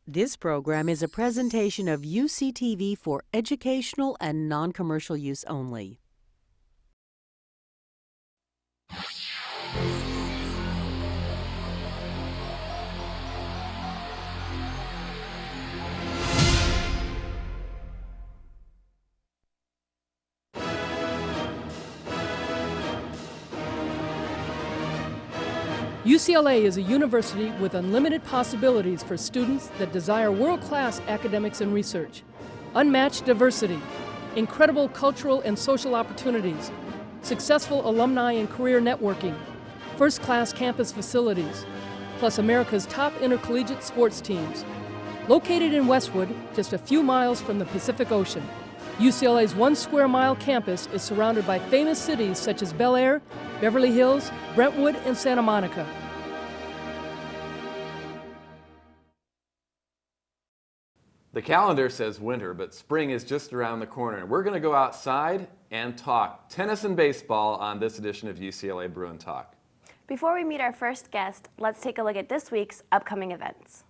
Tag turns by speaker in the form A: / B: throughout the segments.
A: This program is a presentation of UCTV for educational and non-commercial use only.
B: UCLA is a university with unlimited possibilities for students that desire world-class academics and research, unmatched diversity, incredible cultural and social opportunities, successful alumni and career networking, first-class campus facilities, plus America's top intercollegiate sports teams. Located in Westwood, just a few miles from the Pacific Ocean, UCLA's 1 square mile campus is surrounded by famous cities such as Bel Air, Beverly Hills, Brentwood, and Santa Monica.
C: The calendar says winter, but spring is just around the corner, and we're going to go outside and talk tennis and baseball on this edition of UCLA Bruin Talk.
D: Before we meet our first guest, let's take a look at this week's upcoming events.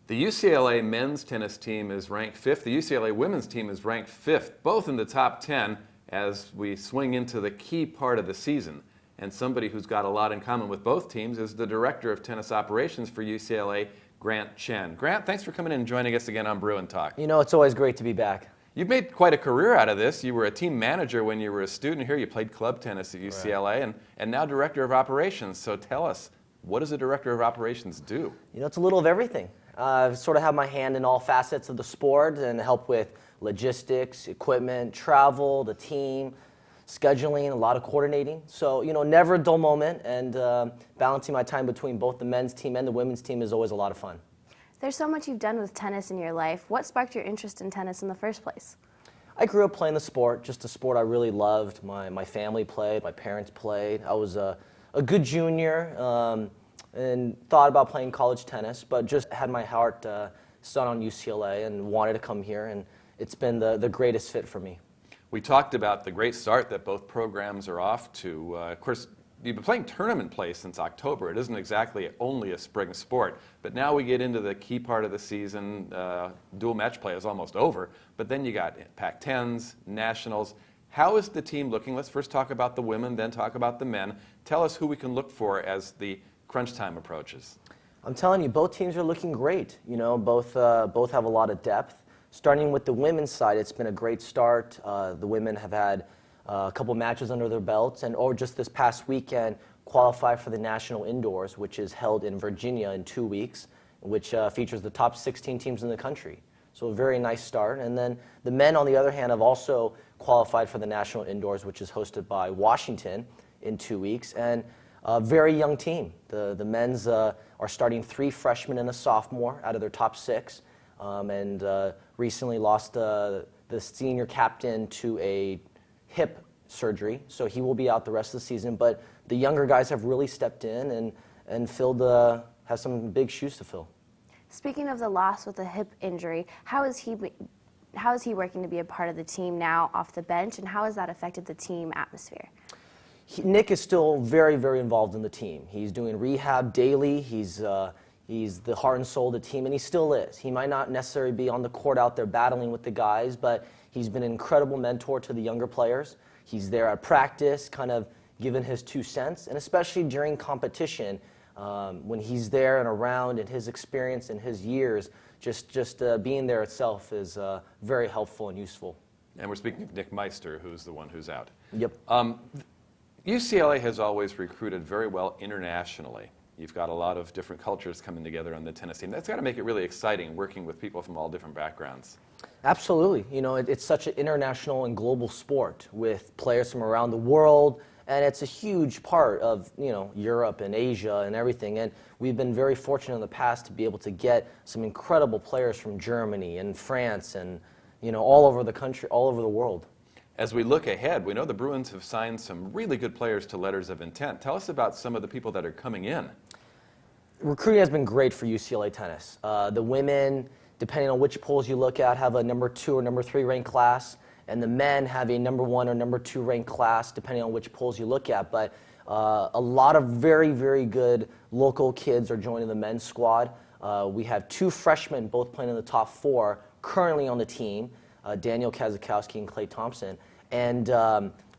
C: The UCLA men's tennis team is ranked 5th. The UCLA women's team is ranked 5th, both in the top 10 as we swing into the key part of the season. And somebody who's got a lot in common with both teams is the Director of Tennis Operations for UCLA, Grant Chen. Grant, thanks for coming in and joining us again on Bruin Talk.
E: You know, it's always great to be back.
C: You've made quite a career out of this. You were a team manager when you were a student here. You played club tennis at UCLA,
E: Right.
C: and now Director of Operations. So tell us, what does a Director of Operations do?
E: You know, it's a little of everything. I sort of have my hand in all facets of the sport and help with logistics, equipment, travel, the team, scheduling, a lot of coordinating. So, you know, never a dull moment, and balancing my time between both the men's team and the women's team is always a lot of fun.
D: There's so much you've done with tennis in your life. What sparked your interest in tennis in the first place?
E: I grew up playing the sport, just a sport I really loved. My family played, my parents played. I was a good junior. And thought about playing college tennis, but just had my heart set on UCLA and wanted to come here, and it's been the greatest fit for me.
C: We talked about the great start that both programs are off to. Of course, you've been playing tournament play since October. It isn't exactly only a spring sport, but now we get into the key part of the season. Dual match play is almost over, but then you got Pac-10s, Nationals. How is the team looking? Let's first talk about the women, then talk about the men. Tell us who we can look for as the crunch time approaches.
E: I'm telling you, both teams are looking great. You know, both have a lot of depth. Starting with the women's side, it's been a great start. The women have had a couple matches under their belts, and just this past weekend qualified for the National Indoors, which is held in Virginia in 2 weeks, which features the top 16 teams in the country. So a very nice start. And then the men, on the other hand, have also qualified for the National Indoors, which is hosted by Washington in 2 weeks. And a very young team. The men's are starting 3 freshmen and a sophomore out of their top 6, and recently lost the senior captain to a hip surgery, so he will be out the rest of the season. But the younger guys have really stepped in and filled have some big shoes to fill.
D: Speaking of the loss with a hip injury, how is he working to be a part of the team now off the bench, and how has that affected the team atmosphere?
E: Nick is still very, very involved in the team. He's doing rehab daily. He's He's the heart and soul of the team, and he still is. He might not necessarily be on the court out there battling with the guys, but he's been an incredible mentor to the younger players. He's there at practice, kind of giving his 2 cents, and especially during competition, when he's there and around, and his experience and his years, just being there itself is very helpful and useful.
C: And we're speaking of Nick Meister, who's the one who's out.
E: Yep.
C: UCLA has always recruited very well internationally. You've got a lot of different cultures coming together on the tennis team. That's got to make it really exciting working with people from all different backgrounds.
E: Absolutely. You know, it's such an international and global sport with players from around the world, and it's a huge part of, you know, Europe and Asia and everything. And we've been very fortunate in the past to be able to get some incredible players from Germany and France and, you know, all over the country, all over the world.
C: As we look ahead, we know the Bruins have signed some really good players to letters of intent. Tell us about some of the people that are coming in.
E: Recruiting has been great for UCLA tennis. The women, depending on which polls you look at, have a number 2 or number 3 ranked class, and the men have a number 1 or number 2 ranked class, depending on which polls you look at. But a lot of very, very good local kids are joining the men's squad. We have 2 freshmen, both playing in the top 4, currently on the team, Daniel Kazakowski and Clay Thompson, and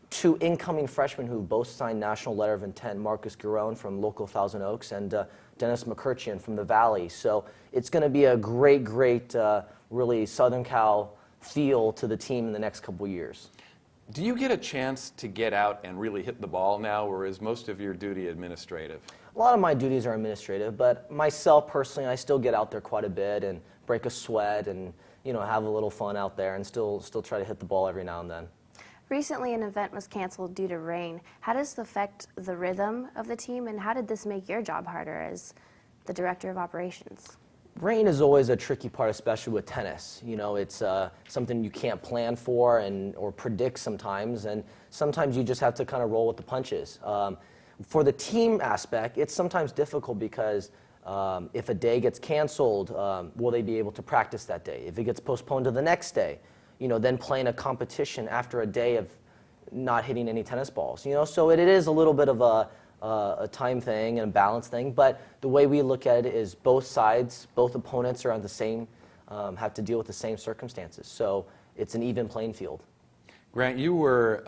E: 2 incoming freshmen who both signed national letter of intent, Marcus Garone from local Thousand Oaks and Dennis McCurcheon from the Valley. So it's going to be a great, really Southern Cal feel to the team in the next couple of years.
C: Do you get a chance to get out and really hit the ball now, or is most of your duty administrative?
E: A lot of my duties are administrative, but myself personally, I still get out there quite a bit and break a sweat and, you know, have a little fun out there and still try to hit the ball every now and then.
D: Recently, an event was canceled due to rain. How does this affect the rhythm of the team, and how did this make your job harder as the director of operations?
E: Rain is always a tricky part, especially with tennis. You know, it's something you can't plan for or predict sometimes, and sometimes you just have to kind of roll with the punches. For the team aspect, it's sometimes difficult because if a day gets canceled, will they be able to practice that day? If it gets postponed to the next day, you know, then playing a competition after a day of not hitting any tennis balls, you know, so it is a little bit of a time thing and a balance thing, but the way we look at it is both sides, both opponents are on the same, have to deal with the same circumstances, so it's an even playing field.
C: Grant, you were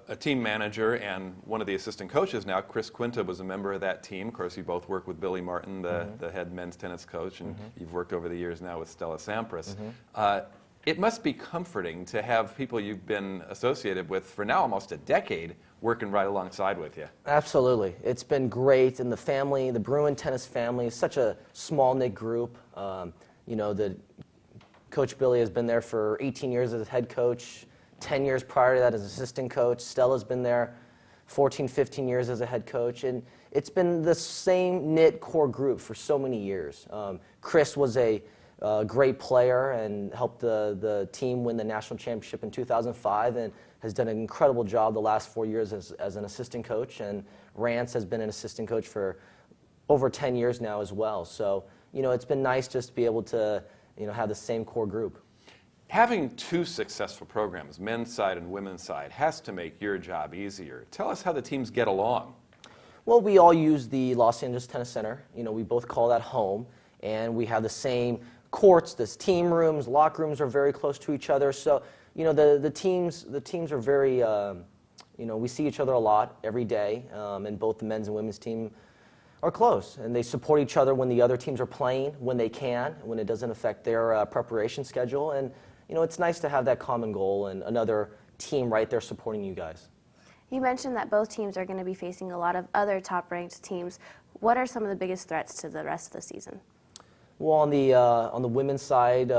C: a team manager and one of the assistant coaches now. Chris Quinta was a member of that team. Of course, you both work with Billy Martin, the head men's tennis coach, and you've worked over the years now with Stella Sampras. It must be comforting to have people you've been associated with for now almost a decade working right alongside with you.
E: Absolutely. It's been great, and the family, the Bruin tennis family, is such a small-knit group. You know, Coach Billy has been there for 18 years as head coach, 10 years prior to that as assistant coach. Stella's been there 14, 15 years as a head coach, and it's been the same knit core group for so many years. Chris was a great player and helped the team win the national championship in 2005 and has done an incredible job the last 4 years as an assistant coach. And Rance has been an assistant coach for over 10 years now as well. So, you know, it's been nice just to be able to, you know, have the same core group.
C: Having 2 successful programs, men's side and women's side, has to make your job easier. Tell us how the teams get along.
E: Well, we all use the Los Angeles Tennis Center. You know, we both call that home, and we have the same courts, the team rooms, locker rooms are very close to each other. So, you know, the teams are very, you know, we see each other a lot every day, and both the men's and women's team are close, and they support each other when the other teams are playing, when they can, when it doesn't affect their preparation schedule. And, you know, it's nice to have that common goal and another team right there supporting you guys.
D: You mentioned that both teams are going to be facing a lot of other top-ranked teams. What are some of the biggest threats to the rest of the season?
E: Well, on the women's side,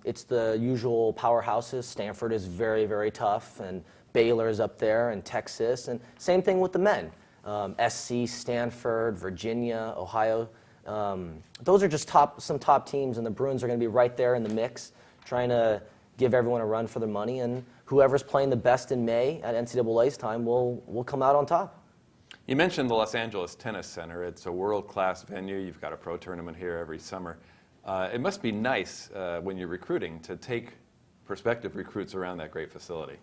E: it's the usual powerhouses. Stanford is very, very tough, and Baylor is up there, and Texas, and same thing with the men. SC, Stanford, Virginia, Ohio. Those are just some top teams, and the Bruins are going to be right there in the mix, trying to give everyone a run for their money, and whoever's playing the best in May at NCAA's time will come out on top.
C: You mentioned the Los Angeles Tennis Center. It's a world-class venue. You've got a pro tournament here every summer. It must be nice when you're recruiting to take prospective recruits around that great facility.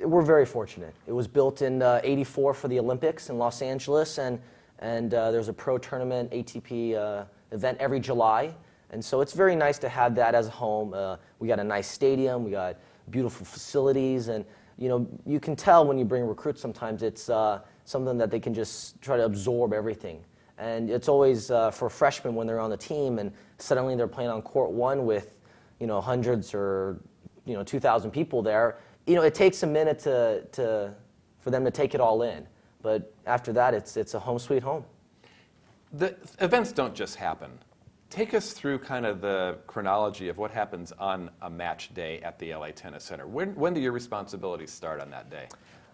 E: We're very fortunate. It was built in '84 for the Olympics in Los Angeles, and there's a pro tournament, ATP event every July. And so it's very nice to have that as a home. We got a nice stadium, we got beautiful facilities, and you can tell when you bring recruits sometimes it's something that they can just try to absorb everything. And it's always for freshmen when they're on the team and suddenly they're playing on court one with hundreds or 2,000 people there. It takes a minute for them to take it all in. But after that, it's a home sweet home.
C: The events don't just happen. Take us through kind of the chronology of what happens on a match day at the LA Tennis Center. When do your responsibilities start on that day?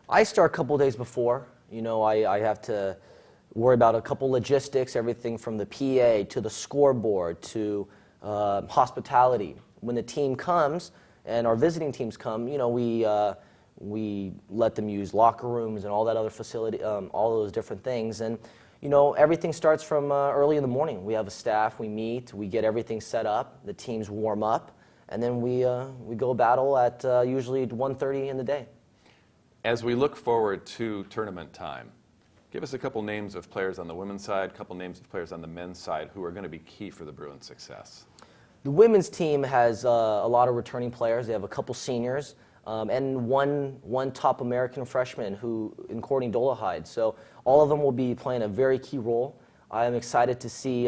E: I start a couple days before. I have to worry about a couple logistics, everything from the PA to the scoreboard to hospitality. When the team comes and our visiting teams come, we let them use locker rooms and all that other facility, all those different things. And everything starts from early in the morning. We have a staff, we meet, we get everything set up, the teams warm up, and then we go battle at usually 1:30 in the day.
C: As we look forward to tournament time, give us a couple names of players on the women's side, a couple names of players on the men's side who are going to be key for the Bruins' success.
E: The women's team has a lot of returning players. They have a couple seniors. And one top American freshman in Courtney Dolahide. So all of them will be playing a very key role. I am excited to see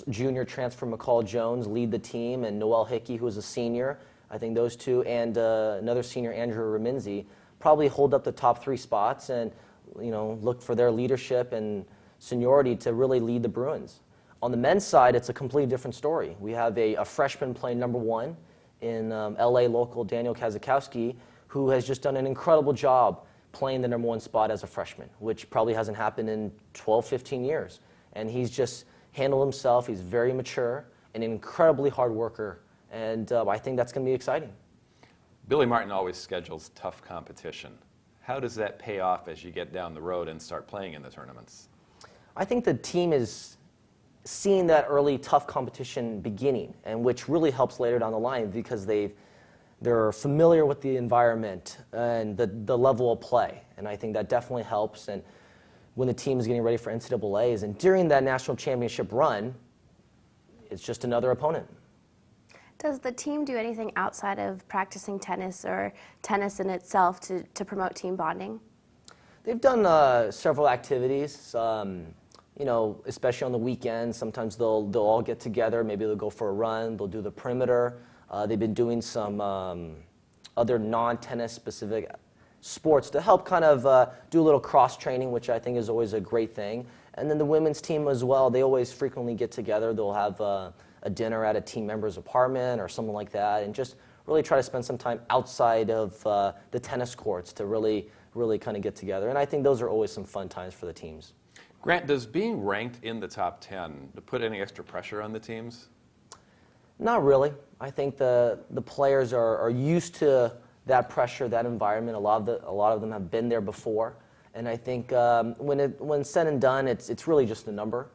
E: junior transfer McCall Jones lead the team, and Noelle Hickey, who is a senior. I think those two, and another senior, Andrew Raminzi, probably hold up the top 3 spots and look for their leadership and seniority to really lead the Bruins. On the men's side, it's a completely different story. We have a freshman playing number 1. In LA local, Daniel Kazakowski, who has just done an incredible job playing the number 1 spot as a freshman, which probably hasn't happened in 12, 15 years. And he's just handled himself. He's very mature and an incredibly hard worker. And I think that's going to be exciting.
C: Billy Martin always schedules tough competition. How does that pay off as you get down the road and start playing in the tournaments?
E: I think the team is seeing that early tough competition beginning, and which really helps later down the line because they're familiar with the environment and the level of play, and I think that definitely helps. And when the team is getting ready for NCAAs and during that national championship run, it's just another opponent.
D: Does the team do anything outside of practicing tennis or tennis in itself to promote team bonding?
E: They've done several activities. Especially on the weekends, sometimes they'll all get together. Maybe they'll go for a run. They'll do the perimeter. They've been doing some other non-tennis specific sports to help kind of do a little cross training, which I think is always a great thing. And then the women's team as well. They always frequently get together. They'll have a dinner at a team member's apartment or something like that, and just really try to spend some time outside of the tennis courts to really kind of get together. And I think those are always some fun times for the teams.
C: Grant, does being ranked in the top 10 put any extra pressure on the teams?
E: Not really. I think the players are used to that pressure, that environment. A lot of them have been there before, and I think when said and done, it's really just a number.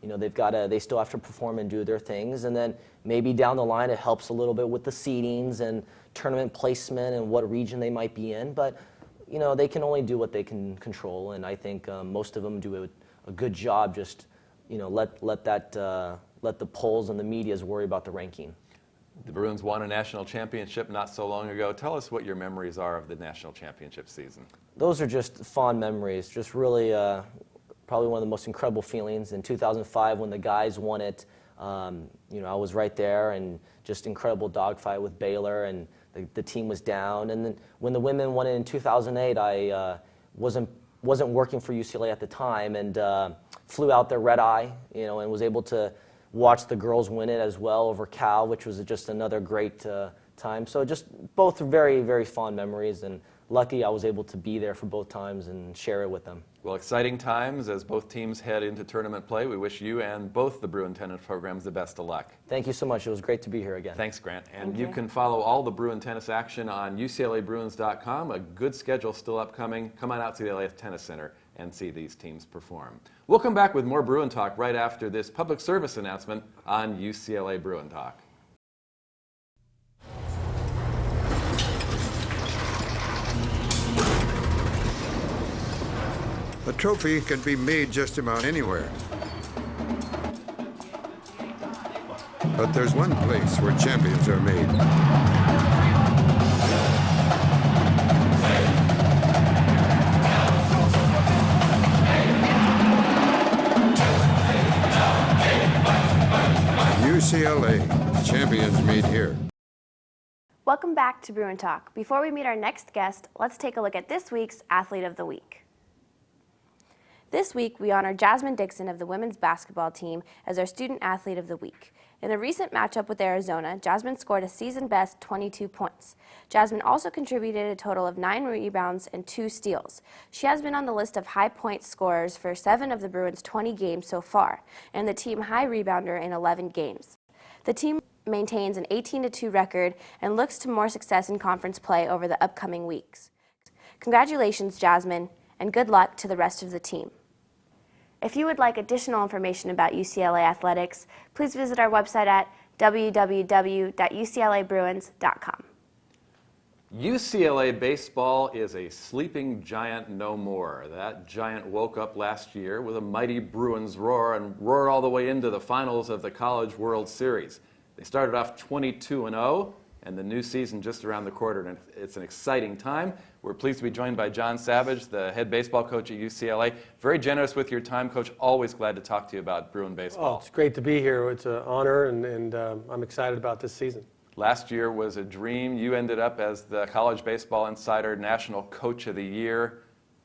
E: They still have to perform and do their things, and then maybe down the line it helps a little bit with the seedings and tournament placement and what region they might be in. But they can only do what they can control, and I think most of them do a good job. Just let the polls and the medias worry about the ranking.
C: The Bruins won a national championship not so long ago. Tell us what your memories are of the national championship season.
E: Those are just fond memories. Just really probably one of the most incredible feelings. In 2005, when the guys won it, I was right there, and just incredible dogfight with Baylor, and the team was down. And then when the women won it in 2008, I wasn't working for UCLA at the time, and flew out there red eye, and was able to watch the girls win it as well over Cal, which was just another great time. So just both very, very fond memories, and lucky I was able to be there for both times and share it with them.
C: Well, exciting times as both teams head into tournament play. We wish you and both the Bruin tennis programs the best of luck.
E: Thank you so much. It was great to be here again.
C: Thanks, Grant. And
D: Thank
C: you
D: you.
C: can follow all the Bruin tennis action on UCLABruins.com. A good schedule still upcoming. Come on out to the LA Tennis Center and see these teams perform. We'll come back with more Bruin Talk right after this public service announcement on UCLA Bruin Talk.
F: A trophy can be made just about anywhere. But there's one place where champions are made. UCLA, champions made here.
D: Welcome back to Bruin Talk. Before we meet our next guest, let's take a look at this week's Athlete of the Week. This week, we honor Jasmine Dixon of the women's basketball team as our Student Athlete of the Week. In a recent matchup with Arizona, Jasmine scored a season-best 22 points. Jasmine also contributed a total of 9 rebounds and 2 steals. She has been on the list of high-point scorers for 7 of the Bruins' 20 games so far, and the team high rebounder in 11 games. The team maintains an 18-2 record and looks to more success in conference play over the upcoming weeks. Congratulations, Jasmine, and good luck to the rest of the team. If you would like additional information about UCLA athletics, please visit our website at www.uclabruins.com.
C: UCLA baseball is a sleeping giant no more. That giant woke up last year with a mighty Bruins roar and roared all the way into the finals of the College World Series. They started off 22-0, and the new season just around the corner, and it's an exciting time. We're pleased to be joined by John Savage, the head baseball coach at UCLA. Very generous with your time, Coach. Always glad to talk to you about Bruin baseball.
G: Oh, it's great to be here. It's an honor, and I'm excited about this season.
C: Last year was a dream. You ended up as the College Baseball Insider National Coach of the Year.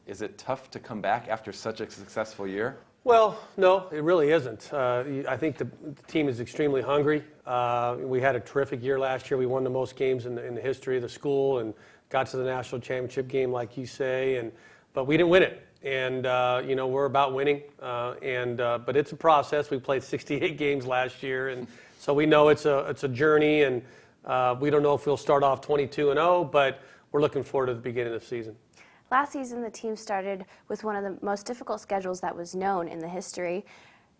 C: Is it tough to come back after such a successful year?
G: Well, no, it really isn't. I think the team is extremely hungry. We had a terrific year last year. We won the most games in the history of the school and got to the national championship game, like you say, but we didn't win it. And we're about winning. But it's a process. We played 68 games last year, and so we know it's a journey. And we don't know if we'll start off 22-0, but we're looking forward to the beginning of the season.
D: Last season, the team started with one of the most difficult schedules that was known in the history.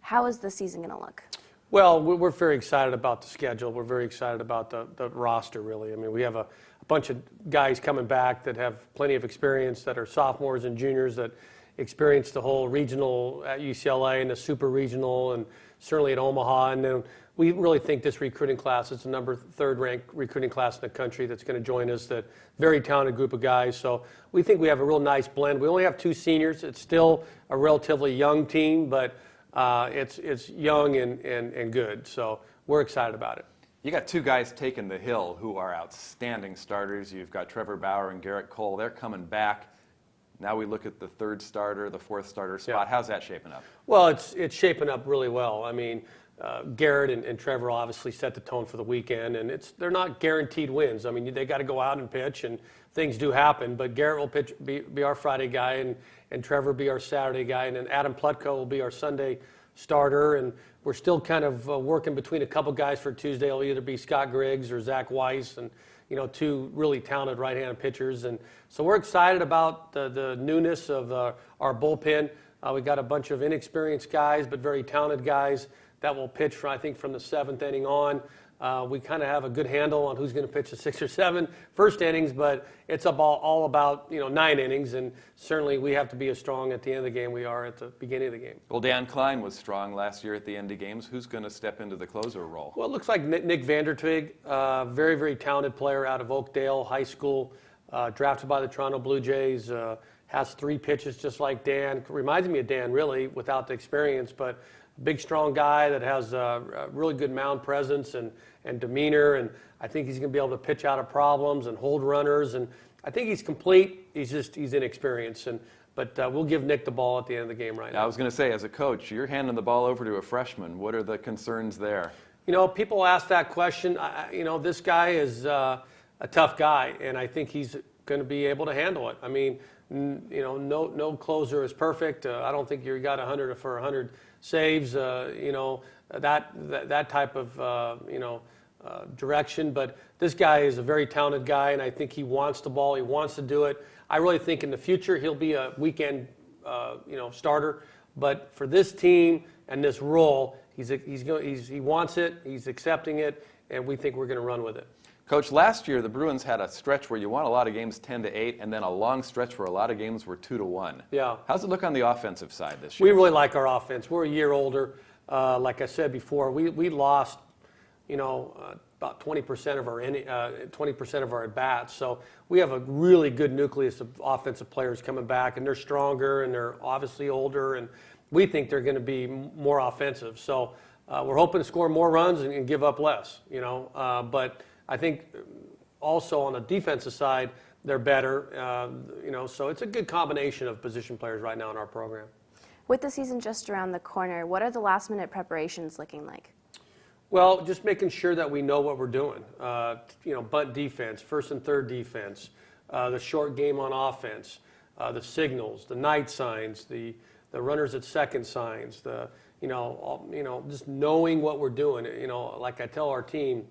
D: How is the season going to look?
G: Well, we're very excited about the schedule. We're very excited about the roster, really. I mean, we have a bunch of guys coming back that have plenty of experience, that are sophomores and juniors that experienced the whole regional at UCLA and the super regional and certainly at Omaha. And then we really think this recruiting class is the number 3rd ranked recruiting class in the country that's going to join us, that very talented group of guys. So we think we have a real nice blend. We only have 2 seniors. It's still a relatively young team, but it's young and good. So we're excited about it.
C: You got 2 guys taking the hill who are outstanding starters. You've got Trevor Bauer and Garrett Cole. They're coming back. Now we look at the 3rd starter, the 4th starter spot. Yeah. How's that shaping up?
G: Well, it's shaping up really well. I mean, Garrett and Trevor obviously set the tone for the weekend, and they're not guaranteed wins. I mean, they got to go out and pitch, and things do happen. But Garrett will be our Friday guy, and Trevor be our Saturday guy, and then Adam Plutko will be our Sunday starter. And we're still kind of working between a couple guys for Tuesday. It'll either be Scott Griggs or Zach Weiss, and 2 really talented right-handed pitchers. And so we're excited about the newness of our bullpen. We got a bunch of inexperienced guys, but very talented guys that will pitch, I think, from the 7th inning on. We kind of have a good handle on who's going to pitch the 6 or 7 first innings, but it's all about 9 innings, and certainly we have to be as strong at the end of the game we are at the beginning of the game.
C: Well, Dan Klein was strong last year at the end of games. Who's going to step into the closer role?
G: Well, it looks like Nick Vandertwig, very, very talented player out of Oakdale High School, drafted by the Toronto Blue Jays, has 3 pitches just like Dan. Reminds me of Dan, really, without the experience, but big, strong guy that has a really good mound presence and demeanor, and I think he's going to be able to pitch out of problems and hold runners, and I think he's complete. He's inexperienced, but we'll give Nick the ball at the end of the game right now.
C: I was going to say, as a coach, you're handing the ball over to a freshman. What are the concerns there?
G: People ask that question. This guy is a tough guy, and I think he's going to be able to handle it. I mean, no closer is perfect. I don't think you got 100 for 100 saves, that type of, direction. But this guy is a very talented guy, and I think he wants the ball. He wants to do it. I really think in the future he'll be a weekend, starter. But for this team and this role, he wants it. He's accepting it, and we think we're going to run with it.
C: Coach, last year the Bruins had a stretch where you won a lot of games 10-8, and then a long stretch where a lot of games were 2-1.
G: Yeah.
C: How's it look on the offensive side this year?
G: We really like our offense. We're a year older. Like I said before, we lost about 20% of our 20% of our at bats. So we have a really good nucleus of offensive players coming back, and they're stronger and they're obviously older, and we think they're going to be more offensive. So we're hoping to score more runs and give up less. But I think also on the defensive side they're better. So it's a good combination of position players right now in our program.
D: With the season just around the corner, what are the last-minute preparations looking like?
G: Well, just making sure that we know what we're doing. Bunt defense, first and third defense, the short game on offense, the signals, the night signs, the runners at second signs, just knowing what we're doing. Like I tell our team,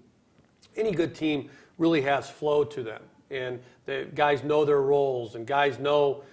G: any good team really has flow to them, and the guys know their roles, and guys know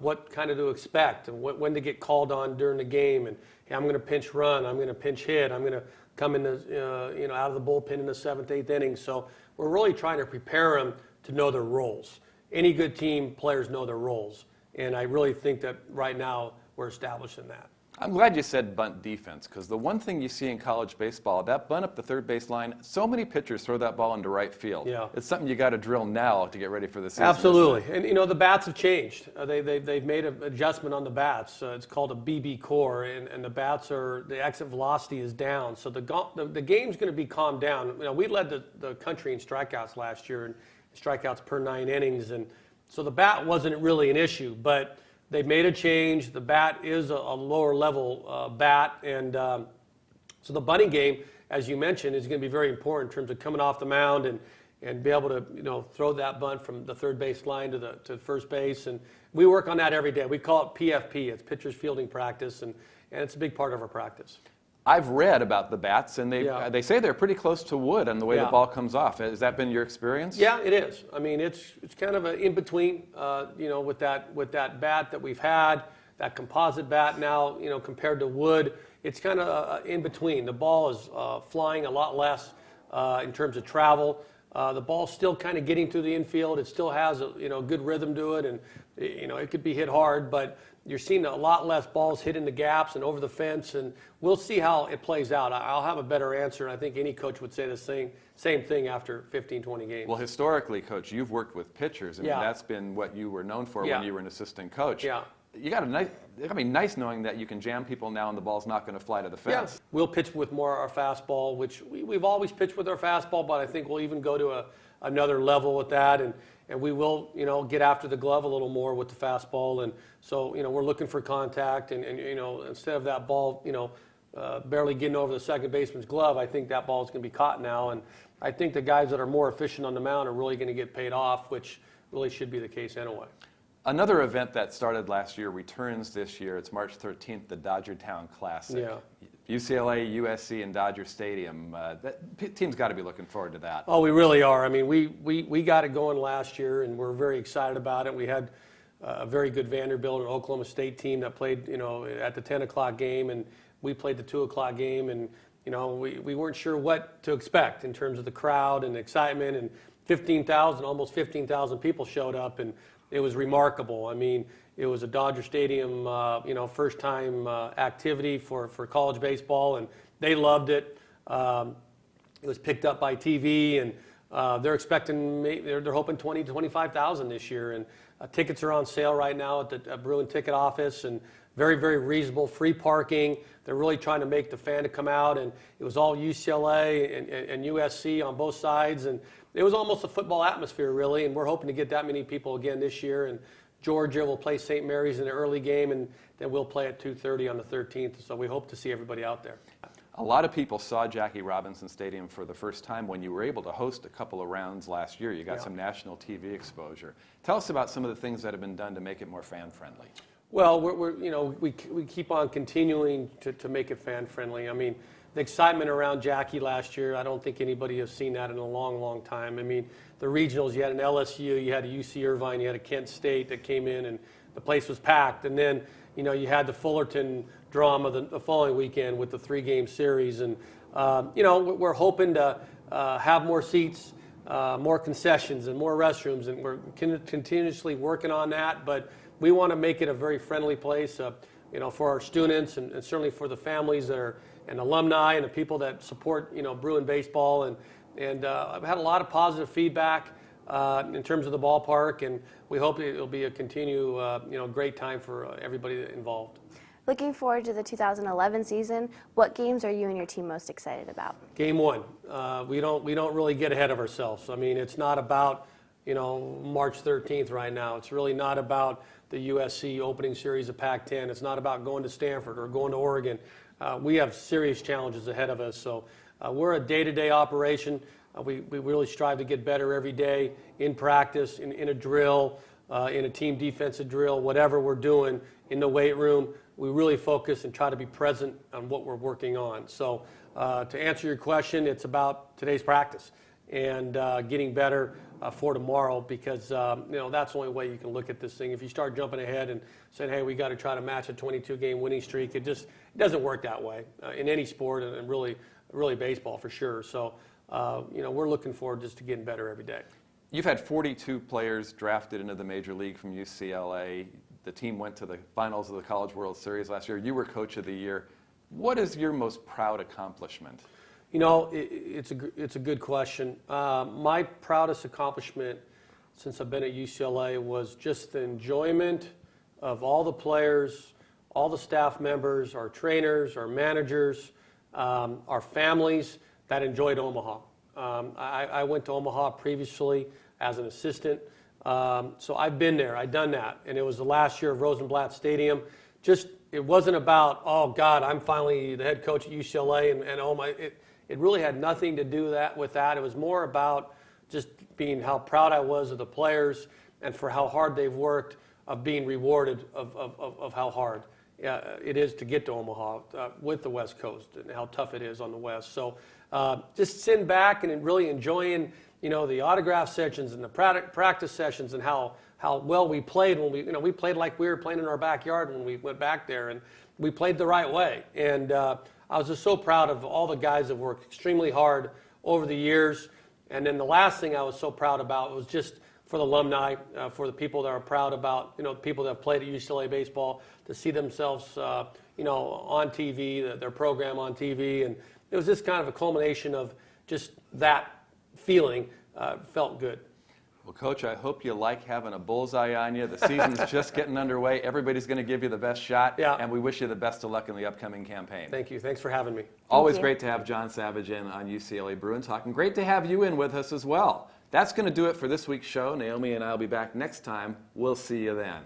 G: what kind of to expect and when to get called on during the game. And hey, I'm going to pinch run, I'm going to pinch hit, I'm going to come in out of the bullpen in the 7th, 8th inning. So we're really trying to prepare them to know their roles. Any good team, players know their roles, and I really think that right now we're establishing that.
C: I'm glad you said bunt defense, because the one thing you see in college baseball, that bunt up the third base line, so many pitchers throw that ball into right field.
G: Yeah.
C: It's something you got to drill now to get ready for the season.
G: Absolutely. And the bats have changed. They've made an adjustment on the bats. It's called a BB core, and the bats the exit velocity is down. So the game's going to be calmed down. We led the country in strikeouts last year, and strikeouts per 9 innings, and so the bat wasn't really an issue, but they've made a change. The bat is a lower level bat, and so the bunting game, as you mentioned, is going to be very important in terms of coming off the mound and be able to throw that bunt from the third base line to first base. And we work on that every day. We call it PFP. It's pitchers fielding practice, and it's a big part of our practice.
C: I've read about the bats, and they say they're pretty close to wood on the way the ball comes off. Has that been your experience?
G: Yeah, it is. I mean, it's kind of an in between, with that bat that we've had, that composite bat now, compared to wood. It's kind of in between. The ball is flying a lot less in terms of travel. The ball's still kind of getting through the infield. It still has a good rhythm to it, and it could be hit hard, but you're seeing a lot less balls hit in the gaps and over the fence, and we'll see how it plays out. I'll have a better answer, and I think any coach would say the same thing after 15, 20 games.
C: Well, historically, Coach, you've worked with pitchers. I mean, that's been what you were known for when you were an assistant coach.
G: Yeah.
C: It got to be nice knowing that you can jam people now and the ball's not going to fly to the fence.
G: Yeah. We'll pitch with more our fastball, which we've always pitched with our fastball, but I think we'll even go to another level with that, and we will, get after the glove a little more with the fastball. And so, we're looking for contact, and instead of that ball, barely getting over the second baseman's glove, I think that ball is going to be caught now. And I think the guys that are more efficient on the mound are really going to get paid off, which really should be the case anyway.
C: Another event that started last year returns this year. It's March 13th, the Dodgertown Classic.
G: Yeah.
C: UCLA, USC, and Dodger Stadium. Team's got to be looking forward to that.
G: Oh, we really are. I mean, we got it going last year, and we're very excited about it. We had a very good Vanderbilt and Oklahoma State team that played, at the 10 o'clock game, and we played the 2 o'clock game, and we weren't sure what to expect in terms of the crowd and excitement, and almost 15,000 people showed up, and it was remarkable. I mean, it was a Dodger Stadium, first-time activity for college baseball, and they loved it. It was picked up by TV, and they're expecting, they're hoping 20,000 to 25,000 this year. And tickets are on sale right now at the Bruin ticket office, and very, very reasonable, free parking. They're really trying to make the fan to come out, and it was all UCLA and USC on both sides, and it was almost a football atmosphere, really, and we're hoping to get that many people again this year. And Georgia will play St. Mary's in the early game, and then we'll play at 2:30 on the 13th, so we hope to see everybody out there.
C: A lot of people saw Jackie Robinson Stadium for the first time when you were able to host a couple of rounds last year. You got some national TV exposure. Tell us about some of the things that have been done to make it more fan-friendly.
G: Well, we keep on continuing to make it fan-friendly. I mean, the excitement around Jackie last year, I don't think anybody has seen that in a long, long time. I mean, the regionals, you had an LSU, you had a UC Irvine, you had a Kent State that came in, and the place was packed. And then, you had the Fullerton drama the following weekend with the 3-game series. And, we're hoping to have more seats, more concessions, and more restrooms, and we're continuously working on that. But we want to make it a very friendly place, for our students, and certainly for the families that are and alumni and the people that support, Bruin baseball. And I've had a lot of positive feedback in terms of the ballpark, and we hope it'll be a great time for everybody involved.
D: Looking forward to the 2011 season, what games are you and your team most excited about?
G: Game 1. We don't really get ahead of ourselves. I mean, it's not about March 13th right now. It's really not about the USC opening series of Pac-10. It's not about going to Stanford or going to Oregon. We have serious challenges ahead of us. So we're a day-to-day operation. We really strive to get better every day in practice, in a drill, in a team defensive drill, whatever we're doing in the weight room. We really focus and try to be present on what we're working on. So to answer your question, it's about today's practice and getting better for tomorrow, because that's the only way you can look at this thing. If you start jumping ahead and saying, hey, we got to try to match a 22-game winning streak, it doesn't work that way in any sport, and really baseball for sure. So we're looking forward just to getting better every day.
C: You've had 42 players drafted into the major league from UCLA. The team went to the finals of the College World Series last year. You were Coach of the Year. What is your most proud accomplishment?
G: It's a good question. My proudest accomplishment since I've been at UCLA was just the enjoyment of all the players, all the staff members, our trainers, our managers, our families that enjoyed Omaha. I went to Omaha previously as an assistant. So I've been there, I've done that, and it was the last year of Rosenblatt Stadium. It wasn't about, oh God, I'm finally the head coach at UCLA, and oh my, it really had nothing to do with that. It was more about just being how proud I was of the players and for how hard they've worked, of being rewarded of how hard it is to get to Omaha with the West Coast and how tough it is on the West. So just sitting back and really enjoying the autograph sessions and the practice sessions, and how well we played when we played like we were playing in our backyard when we went back there, and we played the right way. And I was just so proud of all the guys that worked extremely hard over the years. And then the last thing I was so proud about was just for the alumni, for the people that are proud about, people that have played at UCLA baseball, to see themselves, on TV, their program on TV. And it was just kind of a culmination of just that feeling. Felt good.
C: Well, Coach, I hope you like having a bullseye on you. The season's just getting underway. Everybody's going to give you the best shot, and we wish you the best of luck in the upcoming campaign.
G: Thank you. Thanks for having me.
C: Always great to have John Savage in on UCLA Bruin Talk, and great to have you in with us as well. That's going to do it for this week's show. Naomi and I will be back next time. We'll see you then.